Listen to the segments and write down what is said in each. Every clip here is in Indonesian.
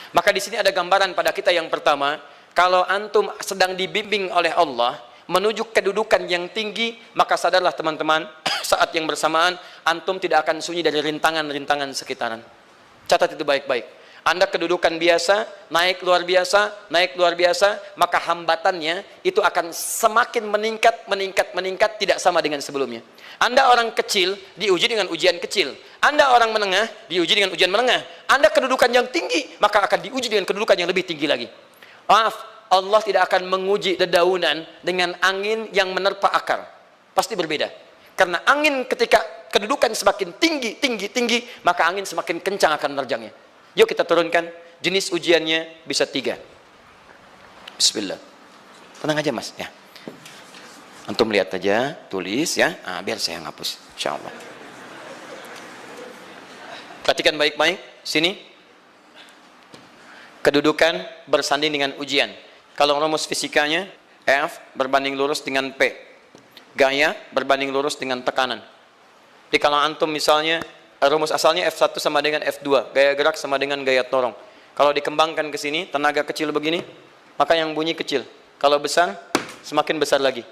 Maka di sini ada gambaran pada kita yang pertama, kalau antum sedang dibimbing oleh Allah menuju kedudukan yang tinggi, maka sadarlah teman-teman, saat yang bersamaan antum tidak akan sunyi dari rintangan-rintangan sekitaran. Catat itu baik-baik. Anda kedudukan biasa, naik luar biasa, maka hambatannya itu akan semakin meningkat, tidak sama dengan sebelumnya. Anda orang kecil, diuji dengan ujian kecil. Anda orang menengah, diuji dengan ujian menengah. Anda kedudukan yang tinggi, maka akan diuji dengan kedudukan yang lebih tinggi lagi. Maaf, Allah tidak akan menguji dedaunan dengan angin yang menerpa akar. Pasti berbeda. Karena angin ketika kedudukan semakin tinggi, maka angin semakin kencang akan menerjangnya. Yuk kita turunkan, jenis ujiannya bisa 3. Bismillah. Tenang aja mas, ya. Antum lihat aja, tulis ya, biar saya ngapus, insyaallah. Perhatikan baik-baik, sini. Kedudukan bersanding dengan ujian. Kalau rumus fisikanya, F berbanding lurus dengan P. Gaya berbanding lurus dengan tekanan. Jadi kalau antum misalnya, rumus asalnya F1 sama dengan F2, gaya gerak sama dengan gaya dorong. Kalau dikembangkan ke sini, tenaga kecil begini, maka yang bunyi kecil. Kalau besar, semakin besar lagi.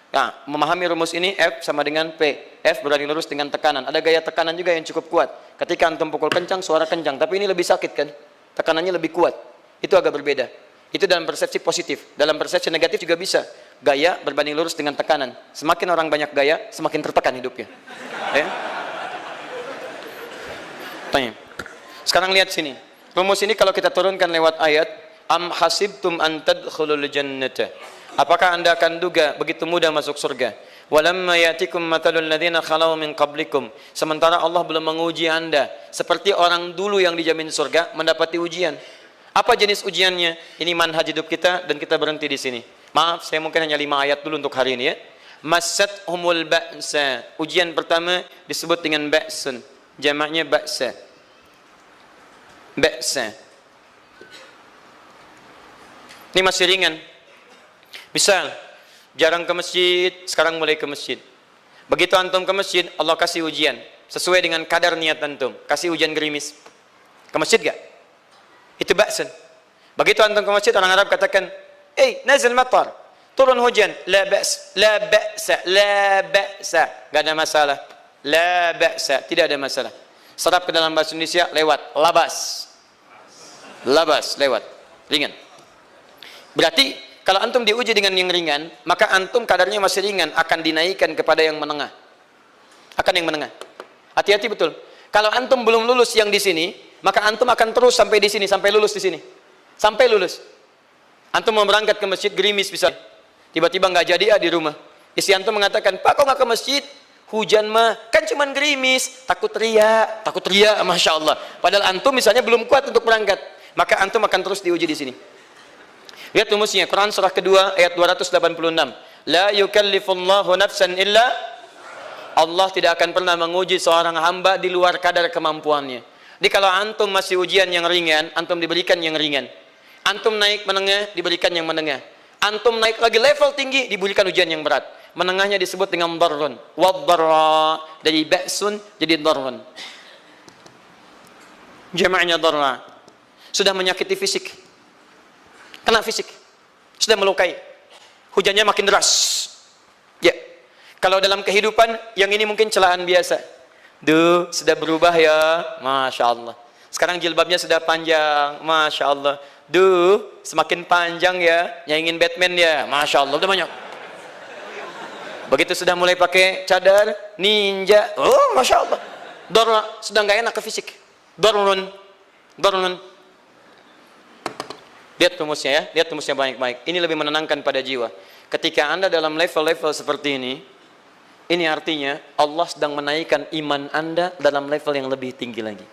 Nah, memahami rumus ini, F sama dengan P. F berbanding lurus dengan tekanan. Ada gaya tekanan juga yang cukup kuat. Ketika antum pukul kencang, suara kencang. Tapi ini lebih sakit kan? Tekanannya lebih kuat. Itu agak berbeda. Itu dalam persepsi positif. Dalam persepsi negatif juga bisa. Gaya berbanding lurus dengan tekanan. Semakin orang banyak gaya, semakin tertekan hidupnya. Ya? Tanya. Sekarang lihat sini. Rumus ini kalau kita turunkan lewat ayat, am hasibtum an tadkhulul jannata. Apakah Anda akan duga begitu mudah masuk surga? Walamma yatikum matalul ladzina khalau min qablikum. Sementara Allah belum menguji Anda seperti orang dulu yang dijamin surga mendapati ujian. Apa jenis ujiannya? Ini manhaj hidup kita dan kita berhenti di sini. Maaf, saya mungkin hanya 5 ayat dulu untuk hari ini ya. Massatuhumul ba'sa. Ujian pertama disebut dengan ba'sun. Jamaknya ba'sa. Ba'sa. Ini masih ringan. Misal, jarang ke masjid, sekarang mulai ke masjid. Begitu antum ke masjid, Allah kasih ujian. Sesuai dengan kadar niat antum. Kasih hujan gerimis. Ke masjid gak? Itu ba'san. Begitu antum ke masjid, orang Arab katakan, nazil matar. Turun hujan. La ba's, la ba'sa, la ba'sa. Gak ada masalah. La ba'sa, tidak ada masalah. Serap ke dalam bahasa Indonesia, lewat. Labas. Labas, lewat. Ringan. Berarti, kalau antum diuji dengan yang ringan, maka antum kadarnya masih ringan, akan dinaikkan kepada yang menengah. Akan yang menengah. Hati-hati betul. Kalau antum belum lulus yang di sini, maka antum akan terus sampai di sini, sampai lulus di sini. Sampai lulus. Antum mau berangkat ke masjid, gerimis bisa. Tiba-tiba nggak jadi di rumah. Istri antum mengatakan, Pak kok nggak ke masjid? Hujan mah, kan cuman gerimis. Takut teriak, Masya Allah. Padahal antum misalnya belum kuat untuk berangkat. Maka antum akan terus diuji di sini. Lihat rumusnya, Quran surah kedua ayat 286. La yukallifullahu nafsan illa. Allah tidak akan pernah menguji seorang hamba di luar kadar kemampuannya. Jadi kalau antum masih ujian yang ringan, antum diberikan yang ringan. Antum naik menengah, diberikan yang menengah. Antum naik lagi level tinggi, diberikan ujian yang berat. Menengahnya disebut dengan darrun. Waddarra, dari ba'sun jadi darrun. Jamaknya darra. Sudah menyakiti fisik. Kena fisik. Sudah melukai. Hujannya makin deras. Ya. Kalau dalam kehidupan, yang ini mungkin celaan biasa. Duh, sudah berubah ya. Masya Allah. Sekarang jilbabnya sudah panjang. Masya Allah. Duh, semakin panjang ya. Nyaingin Batman ya. Masya Allah. Udah banyak. Begitu sudah mulai pakai cadar, ninja. Oh, Masya Allah. Darra, sudah nggak enak ke fisik. Darrun. Darrun. Lihat rumusnya ya. Lihat rumusnya baik-baik. Ini lebih menenangkan pada jiwa. Ketika Anda dalam level-level seperti ini artinya Allah sedang menaikkan iman Anda dalam level yang lebih tinggi lagi.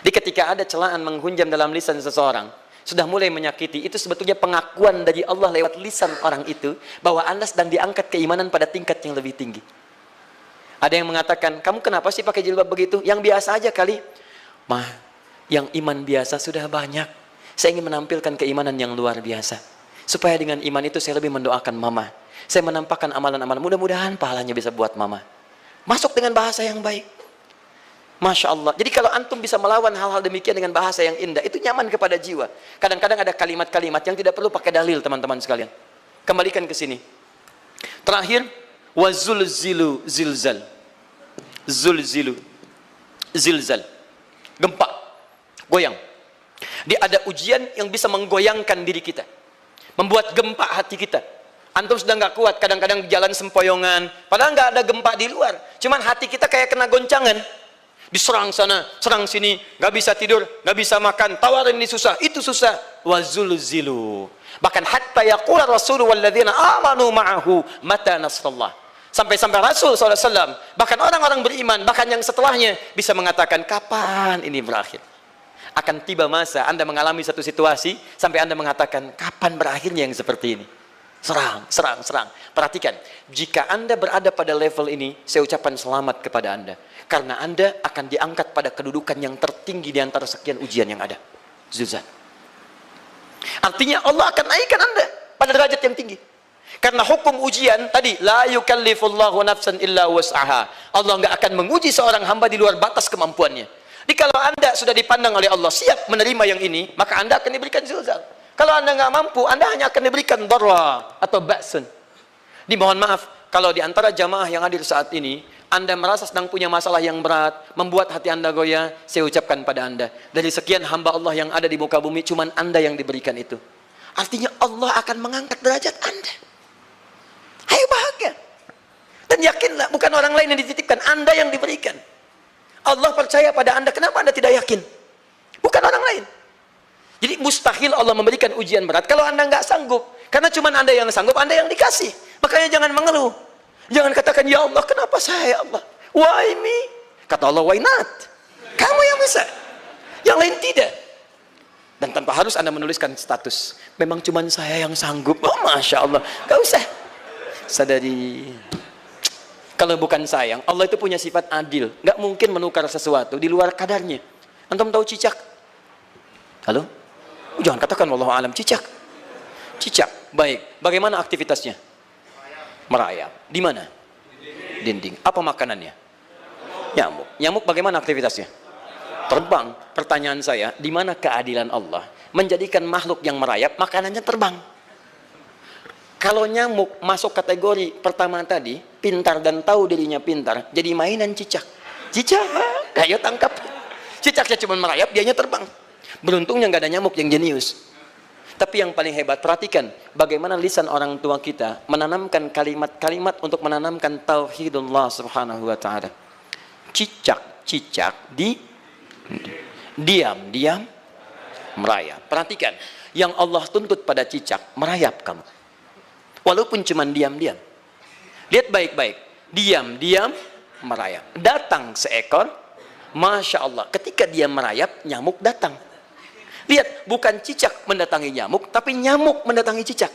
Jadi ketika ada celaan menghunjam dalam lisan seseorang, sudah mulai menyakiti, itu sebetulnya pengakuan dari Allah lewat lisan orang itu, bahwa Anda sedang diangkat keimanan pada tingkat yang lebih tinggi. Ada yang mengatakan, kamu kenapa sih pakai jilbab begitu? Yang biasa aja kali. Mah, yang iman biasa sudah banyak. Saya ingin menampilkan keimanan yang luar biasa. Supaya dengan iman itu saya lebih mendoakan mama. Saya menampakkan amalan-amalan, mudah-mudahan pahalanya bisa buat mama. Masuk dengan bahasa yang baik. Masya Allah. Jadi kalau antum bisa melawan hal-hal demikian dengan bahasa yang indah, itu nyaman kepada jiwa. Kadang-kadang ada kalimat-kalimat yang tidak perlu pakai dalil, teman-teman sekalian. Kembalikan ke sini. Terakhir, wazulzilu zilzal. Zulzilu zilzal. Gempa, goyang. Dia ada ujian yang bisa menggoyangkan diri kita, membuat gempa hati kita. Antum sudah nggak kuat, kadang-kadang jalan sempoyongan, padahal nggak ada gempa di luar, cuman hati kita kayak kena goncangan. Diserang sana, serang sini, nggak bisa tidur, nggak bisa makan, tawarin ini susah, itu susah. Wazulzilu. Bahkan hatta yaqula Rasulullah walladzina amanu ma'ahu mata nasrullah. Sampai-sampai Rasul SAW, bahkan orang-orang beriman, bahkan yang setelahnya bisa mengatakan, kapan ini berakhir? Akan tiba masa Anda mengalami satu situasi sampai Anda mengatakan, kapan berakhirnya yang seperti ini? Serang, serang, serang. Perhatikan, jika Anda berada pada level ini, saya ucapkan selamat kepada Anda. Karena Anda akan diangkat pada kedudukan yang tertinggi di antara sekian ujian yang ada. Zuzan. Artinya Allah akan naikkan Anda pada derajat yang tinggi. Karena hukum ujian tadi, la yukallifullahu nafsan illa wus'aha. Allah nggak akan menguji seorang hamba di luar batas kemampuannya. Jadi kalau Anda sudah dipandang oleh Allah siap menerima yang ini, maka Anda akan diberikan zilzal. Kalau Anda nggak mampu, Anda hanya akan diberikan darra atau ba'sun. Dimohon maaf, kalau di antara jamaah yang hadir saat ini, Anda merasa sedang punya masalah yang berat, membuat hati Anda goyah, saya ucapkan pada Anda, dari sekian hamba Allah yang ada di muka bumi, cuman Anda yang diberikan itu. Artinya Allah akan mengangkat derajat Anda. Ayo bahagia. Dan yakinlah, bukan orang lain yang dititipkan, Anda yang diberikan. Allah percaya pada Anda, kenapa Anda tidak yakin? Bukan orang lain. Jadi mustahil Allah memberikan ujian berat kalau Anda nggak sanggup. Karena cuma Anda yang sanggup, Anda yang dikasih. Makanya jangan mengeluh. Jangan katakan, ya Allah, kenapa saya, ya Allah? Why me? Kata Allah, why not? Kamu yang bisa. Yang lain tidak. Dan tanpa harus Anda menuliskan status. Memang cuma saya yang sanggup. Oh, Masya Allah. Gak usah. Sadari. Kalau bukan sayang, Allah itu punya sifat adil. Nggak mungkin menukar sesuatu di luar kadarnya. Antum tahu cicak? Halo? Jangan katakan wallahu alam, cicak. Cicak, baik. Bagaimana aktivitasnya? Merayap. Di mana? Dinding. Apa makanannya? Nyamuk. Nyamuk bagaimana aktivitasnya? Terbang. Pertanyaan saya, di mana keadilan Allah menjadikan makhluk yang merayap makanannya terbang? Kalau nyamuk masuk kategori pertama tadi, pintar dan tahu dirinya pintar, jadi mainan cicak. Cicak, ayo tangkap. Cicaknya cuma merayap, dianya terbang. Beruntungnya nggak ada nyamuk yang jenius. Tapi yang paling hebat, perhatikan bagaimana lisan orang tua kita menanamkan kalimat-kalimat untuk menanamkan tauhidullah subhanahu wa ta'ala. Cicak-cicak diam-diam merayap. Perhatikan, yang Allah tuntut pada cicak, merayap kamu. Walaupun cuma diam-diam. Lihat baik-baik, diam-diam merayap. Datang seekor, Masya Allah, ketika dia merayap, nyamuk datang. Lihat, bukan cicak mendatangi nyamuk, tapi nyamuk mendatangi cicak.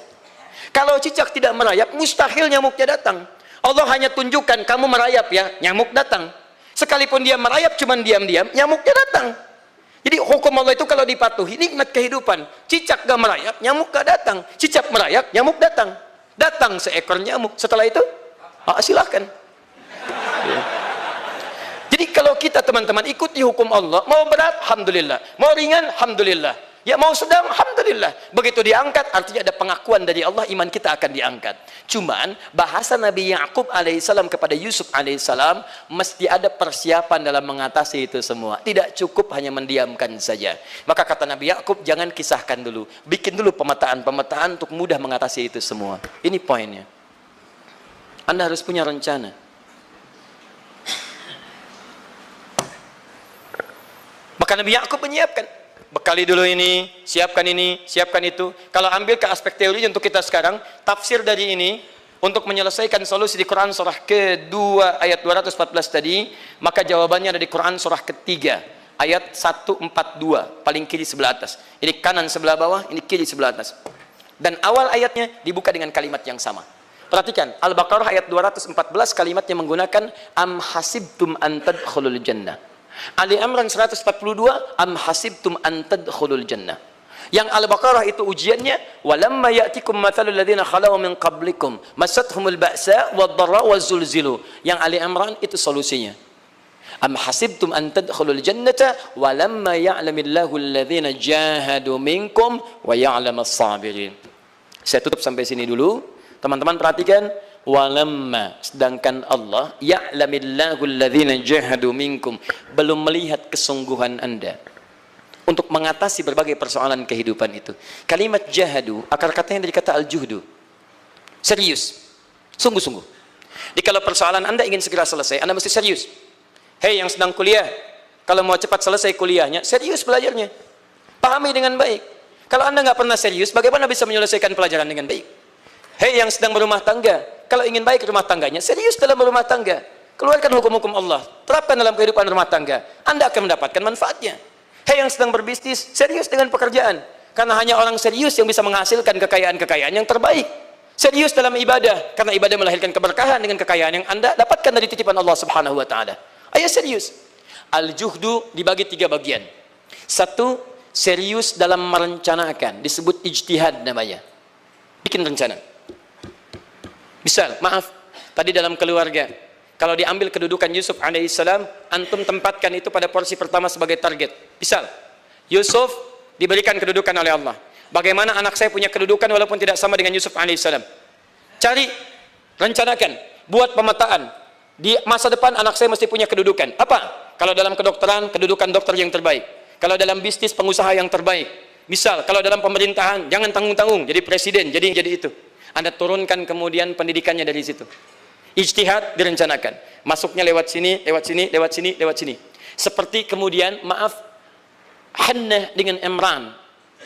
Kalau cicak tidak merayap, mustahil nyamuknya datang. Allah hanya tunjukkan, kamu merayap ya, nyamuk datang. Sekalipun dia merayap, cuman diam-diam, nyamuknya datang. Jadi hukum Allah itu kalau dipatuhi, nikmat kehidupan. Cicak gak merayap, nyamuk gak datang. Cicak merayap, nyamuk datang. Datang seekor nyamuk. Setelah itu, silakan. Jadi kalau kita teman-teman ikuti hukum Allah, mau berat, alhamdulillah. Mau ringan, alhamdulillah. Ya mau sedang, alhamdulillah. Begitu diangkat, artinya ada pengakuan dari Allah, iman kita akan diangkat. Cuman, bahasa Nabi Ya'qub alaihissalam kepada Yusuf alaihissalam, mesti ada persiapan dalam mengatasi itu semua. Tidak cukup hanya mendiamkan saja. Maka kata Nabi Ya'qub, jangan kisahkan dulu. Bikin dulu pemetaan-pemetaan untuk mudah mengatasi itu semua. Ini poinnya. Anda harus punya rencana. Maka Nabi Ya'qub menyiapkan, bekali dulu ini, siapkan itu. Kalau ambil ke aspek teori untuk kita sekarang, tafsir dari ini untuk menyelesaikan solusi di Quran surah kedua ayat 214 tadi, maka jawabannya ada di Quran surah ketiga ayat 142, paling kiri sebelah atas. Ini kanan sebelah bawah, ini kiri sebelah atas. Dan awal ayatnya dibuka dengan kalimat yang sama. Perhatikan, Al-Baqarah ayat 214 kalimatnya menggunakan am hasibtum an tadkhulul jannah. Ali Imran 142 am hasibtum an tadkhulul jannah. Yang Al-Baqarah itu ujiannya, walamma ya'tikum mathalul ladzina khalau min qablikum massathumul ba'sa wad-dharra waz-zulzilu. Yang Ali Imran itu solusinya. Am hasibtum an tadkhulul jannata walamma ya'lamillahu alladhina jahadu minkum wa ya'lamas sabirin. Saya tutup sampai sini dulu. Teman-teman perhatikan, walamma, sedangkan Allah ya'lamillahu alladhina jahadu minkum, belum melihat kesungguhan Anda untuk mengatasi berbagai persoalan kehidupan itu. Kalimat jahadu, akar katanya dari kata al-juhdu. Serius, sungguh-sungguh. Jadi kalau persoalan Anda ingin segera selesai, Anda mesti serius. Hei yang sedang kuliah, kalau mau cepat selesai kuliahnya, serius belajarnya. Pahami dengan baik. Kalau Anda nggak pernah serius, bagaimana bisa menyelesaikan pelajaran dengan baik? Hei yang sedang berumah tangga, kalau ingin baik rumah tangganya, serius dalam berumah tangga. Keluarkan hukum-hukum Allah, terapkan dalam kehidupan rumah tangga. Anda akan mendapatkan manfaatnya. Hei yang sedang berbisnis, serius dengan pekerjaan. Karena hanya orang serius yang bisa menghasilkan kekayaan-kekayaan yang terbaik. Serius dalam ibadah, karena ibadah melahirkan keberkahan dengan kekayaan yang Anda dapatkan dari titipan Allah Subhanahu wa taala. Ayo serius. Al-juhdu dibagi 3 bagian. 1, serius dalam merencanakan, disebut ijtihad namanya. Bikin rencana. Misal, maaf, tadi dalam keluarga, kalau diambil kedudukan Yusuf alaihissalam, antum tempatkan itu pada porsi pertama sebagai target. Misal, Yusuf diberikan kedudukan oleh Allah. Bagaimana anak saya punya kedudukan walaupun tidak sama dengan Yusuf alaihissalam? Cari, rencanakan, buat pemetaan. Di masa depan anak saya mesti punya kedudukan. Apa? Kalau dalam kedokteran, kedudukan dokter yang terbaik. Kalau dalam bisnis, pengusaha yang terbaik. Misal, kalau dalam pemerintahan, jangan tanggung-tanggung, jadi presiden, jadi itu. Anda turunkan kemudian pendidikannya dari situ. Ijtihad direncanakan. Masuknya lewat sini, lewat sini, lewat sini, lewat sini. Seperti kemudian, maaf, Hannah dengan Imran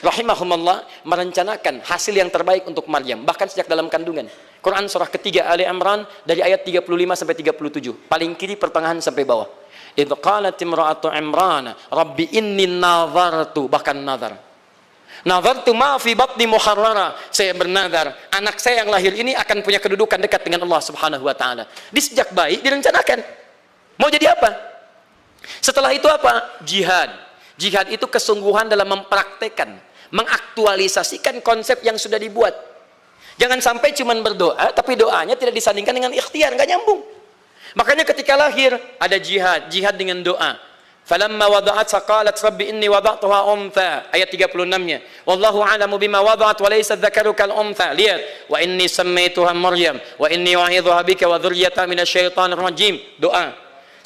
rahimahumullah merencanakan hasil yang terbaik untuk Maryam, bahkan sejak dalam kandungan. Quran surah ketiga Ali Imran dari ayat 35 sampai 37. Paling kiri pertengahan sampai bawah. Idz qalat imra'atu Imran, Rabbi inni nazartu, bahkan nazar. Nazartu ma fi batni muharrara, saya bernazar anak saya yang lahir ini akan punya kedudukan dekat dengan Allah Subhanahu wa taala. Di sejak bayi direncanakan. Mau jadi apa? Setelah itu apa? Jihad. Jihad itu kesungguhan dalam mempraktekkan, mengaktualisasikan konsep yang sudah dibuat. Jangan sampai cuma berdoa tapi doanya tidak disandingkan dengan ikhtiar, nggak nyambung. Makanya ketika lahir ada jihad, jihad dengan doa. Falamma wada'at saqalat rabbi inni wada'tuha untha, ayat 36-nya. Wallahu a'lamu bima wada'at wa laysa dzakaru kal untha. Lihat, wa inni sammaituha Maryam wa inni u'idzuha bika wa dzurriyyataha minasyaitonir rajim. Doa.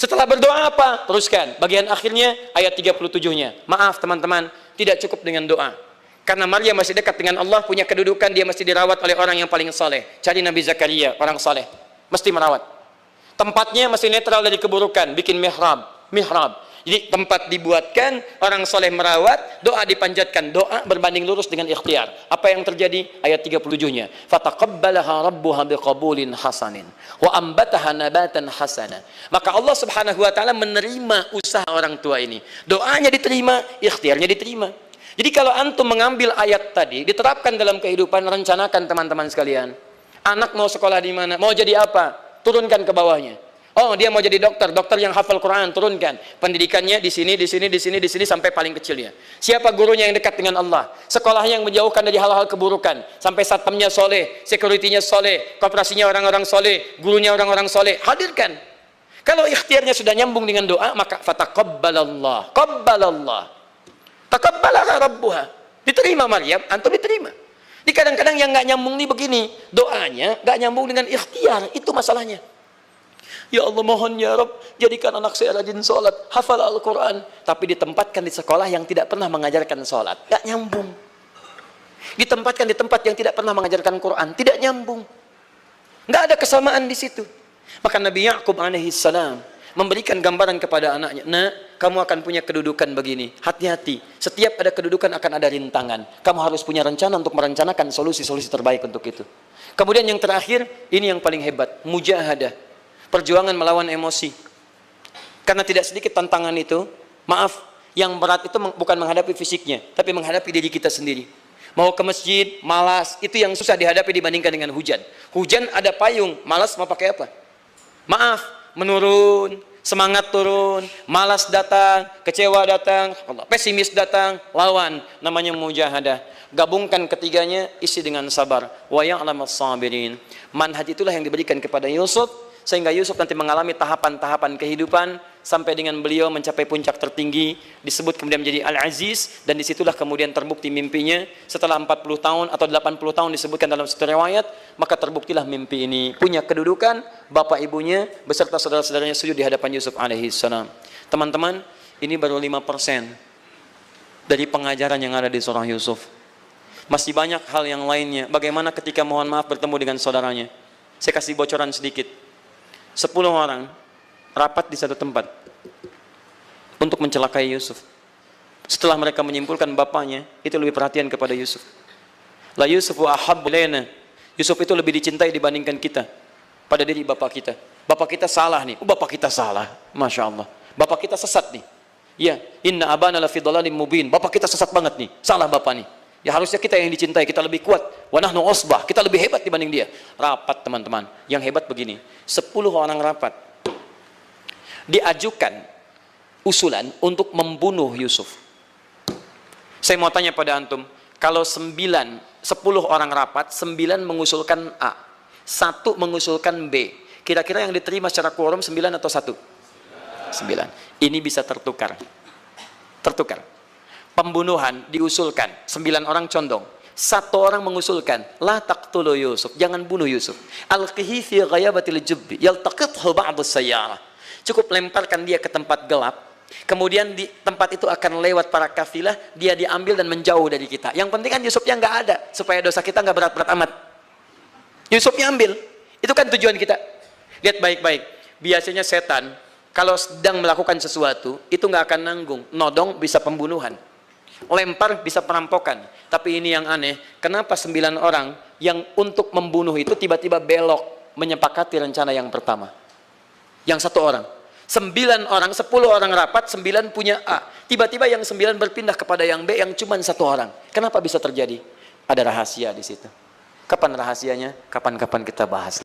Setelah berdoa apa? Teruskan. Bagian akhirnya ayat 37-nya. Maaf teman-teman, tidak cukup dengan doa. Karena Maryam masih dekat dengan Allah, punya kedudukan, dia mesti dirawat oleh orang yang paling saleh. Cari Nabi Zakaria, orang saleh. Mesti merawat. Tempatnya masih netral dari keburukan, bikin mihrab. Jadi tempat dibuatkan, orang soleh merawat, doa dipanjatkan, doa berbanding lurus dengan ikhtiar. Apa yang terjadi? Ayat 37-nya. Fataqabbalaha rabbuha biqabulin hasanin wa ambataha nabatan hasana. Maka Allah Subhanahu wa taala menerima usaha orang tua ini. Doanya diterima, ikhtiarnya diterima. Jadi kalau antum mengambil ayat tadi, diterapkan dalam kehidupan, rencanakan teman-teman sekalian. Anak mau sekolah di mana? Mau jadi apa? Turunkan ke bawahnya. Oh, dia mau jadi dokter, dokter yang hafal Quran, turunkan. Pendidikannya di sini, di sini, di sini, di sini sampai paling kecilnya. Siapa gurunya yang dekat dengan Allah? Sekolahnya yang menjauhkan dari hal-hal keburukan, sampai satpamnya soleh, securitynya soleh, koperasinya orang-orang soleh, gurunya orang-orang soleh. Hadirkan. Kalau ikhtiarnya sudah nyambung dengan doa, maka fataqabbalallah, qabbalallah. Taqabbalaha rabbuha. Diterima Maryam, antum diterima. Di kadang-kadang yang nggak nyambung nih begini, doanya nggak nyambung dengan ikhtiar, itu masalahnya. Ya Allah mohon ya Rabb, jadikan anak saya rajin sholat, hafal Al-Quran, tapi ditempatkan di sekolah yang tidak pernah mengajarkan sholat, nggak nyambung. Ditempatkan di tempat yang tidak pernah mengajarkan Quran, tidak nyambung. Nggak ada kesamaan di situ. Maka Nabi Ya'qub alaihissalam memberikan gambaran kepada anaknya, nak, kamu akan punya kedudukan begini, hati-hati, setiap ada kedudukan akan ada rintangan, kamu harus punya rencana untuk merencanakan solusi-solusi terbaik untuk itu. Kemudian yang terakhir, ini yang paling hebat, mujahadah, perjuangan melawan emosi. Karena tidak sedikit tantangan itu, maaf, yang berat itu bukan menghadapi fisiknya, tapi menghadapi diri kita sendiri. Mau ke masjid, malas, itu yang susah dihadapi dibandingkan dengan hujan. Hujan ada payung, malas mau pakai apa? Maaf, menurun, semangat turun, malas datang, kecewa datang, pesimis datang, lawan, namanya mujahadah. Gabungkan ketiganya, isi dengan sabar. Wa ya'lamas sabirin. Manhaj itulah yang diberikan kepada Yusuf, sehingga Yusuf nanti mengalami tahapan-tahapan kehidupan sampai dengan beliau mencapai puncak tertinggi, disebut kemudian menjadi Al-Aziz, dan disitulah kemudian terbukti mimpinya setelah 40 tahun atau 80 tahun disebutkan dalam satu riwayat, maka terbuktilah mimpi ini punya kedudukan, bapak ibunya beserta saudara-saudaranya sujud di hadapan Yusuf alaihissalam. Teman-teman, ini baru 5% dari pengajaran yang ada di surah Yusuf. Masih banyak hal yang lainnya. Bagaimana ketika mohon maaf bertemu dengan saudaranya. Saya kasih bocoran sedikit. 10 orang rapat di satu tempat untuk mencelakai Yusuf. Setelah mereka menyimpulkan bapaknya itu lebih perhatian kepada Yusuf. La Yusufu ahabbu ilaina. Yusuf itu lebih dicintai dibandingkan kita pada diri bapak kita. Bapak kita salah nih. Bapak kita salah. Masya Allah. Bapak kita sesat nih. Ya, inna abana lafi dhalalim mubin. Bapak kita sesat banget nih. Salah bapak nih. Ya harusnya kita yang dicintai, kita lebih kuat. Wa nahnu usbah, kita lebih hebat dibanding dia. Rapat teman-teman. Yang hebat begini, 10 orang rapat. Diajukan usulan untuk membunuh Yusuf. Saya mau tanya pada antum, kalau 10 orang rapat, 9 mengusulkan A, 1 mengusulkan B. Kira-kira yang diterima secara quorum 9 atau 1? 9. Ini bisa tertukar. Tertukar. Pembunuhan diusulkan, 9 orang condong. 1 orang mengusulkan, la taqtulu Yusuf, jangan bunuh Yusuf. Alqihi fi ghayabatil jubbi, yaltaqithu ba'd as-sayyarah. Cukup lemparkan dia ke tempat gelap. Kemudian di tempat itu akan lewat para kafilah, dia diambil dan menjauh dari kita. Yang penting kan Yusufnya nggak ada, supaya dosa kita nggak berat-berat amat. Yusufnya ambil, itu kan tujuan kita. Lihat baik-baik. Biasanya setan kalau sedang melakukan sesuatu itu nggak akan nanggung. Nodong bisa pembunuhan. Lempar bisa perampokan. Tapi ini yang aneh, kenapa 9 orang yang untuk membunuh itu tiba-tiba belok menyepakati rencana yang pertama? Yang 1 orang. 9 orang, 10 orang rapat, 9 punya A. Tiba-tiba yang 9 berpindah kepada yang B yang cuma 1 orang. Kenapa bisa terjadi? Ada rahasia di situ. Kapan rahasianya? Kapan-kapan kita bahas.